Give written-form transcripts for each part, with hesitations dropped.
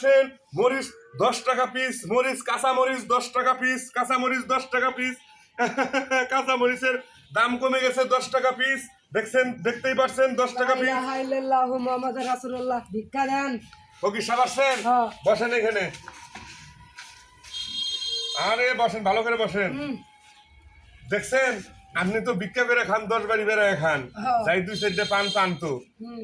আসেন মরিচ 10 টাকা পিস, মরিচ কাঁচা মরিচ 10 টাকা পিস, কাঁচা মরিচ 10 টাকা পিস। কাঁচা মরিচের দাম কমে গেছে 10 টাকা পিস, দেখছেন, দেখতেই পাচ্ছেন 10 টাকা পিস। মুহাম্মদ রাসূলুল্লাহ, ভিক্ষা দেন। ও কি সাবাসেন? হ্যাঁ। বসেন এখানে, আরে বসেন, ভালো করে বসেন। দেখছেন, আপনি তো ভিক্ষা করে খান, 10 বাড়ি বেড়ায় খান, যাই 2-4 পান পান তো।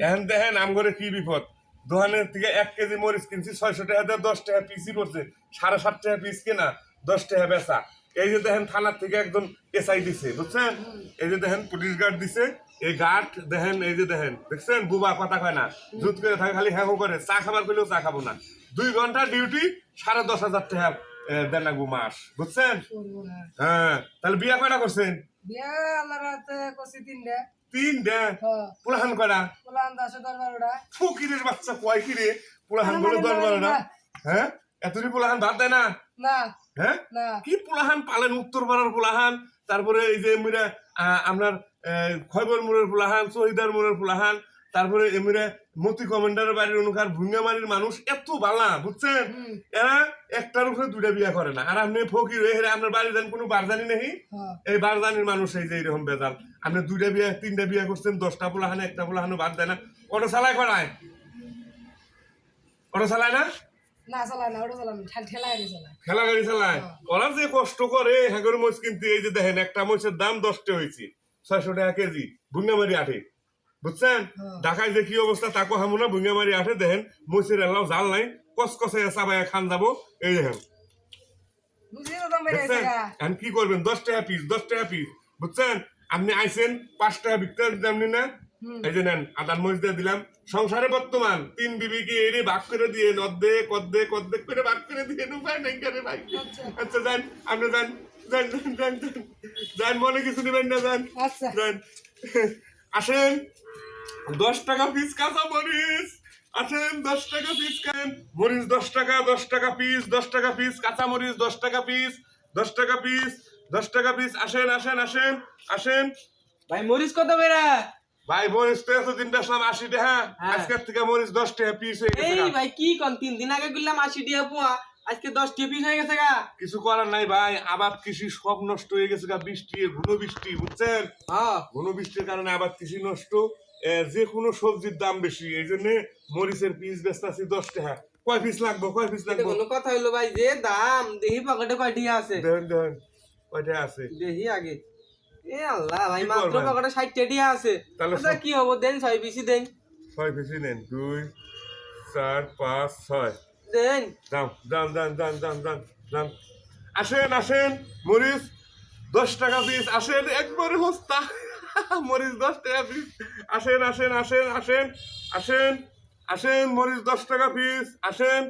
এখন দেখেন আমগরে কি বিপদ, দোকানের থেকে 1 কেজি মরিচ কিনছি 600 টাকা দিয়ে, 10 টাকা পিসই পড়ছে, 7.5 টাকা পিস কেনা, 10 টাকা বেচা। এই যে দেখেন থানার থেকে একজন এসআই দিছে, বুঝছেন, এই যে দেখেন পুলিশ গার্ড দিছে, এই গার্ড দেখেন, এই যে দেখেন, দেখছেন, বুবা কথা কয় না, জুত করে থাকে, খালি হ্যাঁ করে, চা খাবার করলেও চা খাবো না। 2 ঘন্টা ডিউটি, 10,500 টাকা দেন লাগবো মাস, বুঝছেন। হ্যাঁ, তাহলে বিয়া কয়টা করছেন? বিয়া আল্লাহর রাতে করছি 3টা। 3টা? হ্যাঁ। পুলাহান কয়টা? পোলান 10-12টা। ফকিরের বাচ্চা কয় কি রে, পুলাহান গুলো 10-12টা? হ্যাঁ, এতটি পুলাহান ভাত দেয় না? না হ্যাঁ, না। কি পুলাহান পালেন, উত্তর পাড়ার পুলাহান, তারপরে এই যে এমরা আপনার খয়বর মোড়ের পুলাহান, শহীদার মোড়ের পুলাহান, তারপরে এমরা মতি কমান্ডারের বাড়ির অনুকার ভুঙ্গামারির মানুষ এত বালা, বুঝছেন, এরা একটার উপরে 2টা বিয়া করে না। আর আপনি ফকির হয়ে হেরে আপনার বাড়ি যান, কোনো বারজানি নেই, এই বারজানির মানুষ এই যে এইরকম বেজাল, আপনি 2টা বিয়া 3টা বিয়া করছেন, 10টা পোলাহানে, একটা পোলাহানও বাদ দেয় না। অটো চালায় করায়, অটো চালায় না, না চালায় না, ওটা চালায় না, ঠেলা গাড়ি চালায়। খেলা গাড়ি চালায়। ওরা যে কষ্ট করে হ্যাগর মরিচ কিনতে, এই যে দেখেন একটা মরিচের দাম 10 টাকা হয়েছে, 600 টাকা কেজি, ভুঙ্গামারি 8, বুঝছেন। ঢাকায় যে কি অবস্থা তাকে হামু না, ভুঙ্গামারি 8 দেখেন, মরিচের এলাও জাল নাই, কসকসে চাবায় খান যাবো, এই দেখেন, বুঝলি তো দাম বেড়ে গেছে দেখছেন। গা। এখন কি করবেন, 10 টাকা পিস, 10 টাকা পিস, বুঝছেন। আপনি আইসেন 5 টাকা বিকতে দামনি না, এই যে নেন, আদার মরিচ দিয়ে দিলাম। সংসারে বর্তমান 3 বিবি কি এনে ভাগ করে দিয়ে, অর্ধেক অর্ধেক অর্ধেক করে ভাগ করে দিয়ে, উপায় নাই করে ভাই। আচ্ছা যান, আপনি যান, যান যান যান যান, মনে কিছু নেবেন না, যান আচ্ছা। যান। আসেন, 10 টাকা পিস কাঁচা মরিচ, আসেন 10 টাকা পিস খান, মরিচ 10 টাকা, 10 টাকা পিস, 10 টাকা পিস, কাঁচা মরিচ 10 টাকা পিস, 10 টাকা পিস, 10 টাকা পিস। আসেন আসেন আসেন আসেন। ভাই মরিচ কত বেড়া? ভাই মরিচ তো এতদিন বেচলাম 80 টাকা, আজকের থেকে মরিচ 10 টাকা পিস হয়ে গেছে। এই ভাই কি কোন 3 দিন আগে গেলাম 80 টাকা পোয়া, আজকে 10 টাকা পিস হয়ে গেছে গা। কিছু করার নাই ভাই, আবাদ কৃষি সব নষ্ট হয়ে গেছে গা, বৃষ্টি, ঘন বৃষ্টি, বুঝছেন, হ্যাঁ ঘন বৃষ্টির কারণে আবাদ কৃষি নষ্ট। যে কোনো সবজির দাম বেশি, এই জন্য মরিচের পিস বেচতেছি 10 টাকা। কয় পিস লাগবো, কয় পিস এটা লাগবো? কোনো কথা হইলো ভাই, যে দাম দেহি পকেটে কয় টাকা আছে দেখেন দেখেন কয়টা আছে। দেহি আগে। এ আল্লাহ ভাই, কি মাত্র করবেন? পকেটে 60 টাকা আছে। তাহলে আচ্ছা কি হবো, দেন 6 পিসই দেন। 6 পিসই নেন, 2 4 5 6। দেন দাম দাম দাম দাম দাম দাম দাম। আসেন আসেন, মরিচ 10 টাকা পিস, আসেন একবারে সস্তা। মরিচ 10 টাকা পিস, আসেন আসেন আসেন আসেন আসেন আসেন, মরিচ 10 টাকা পিস, আসেন।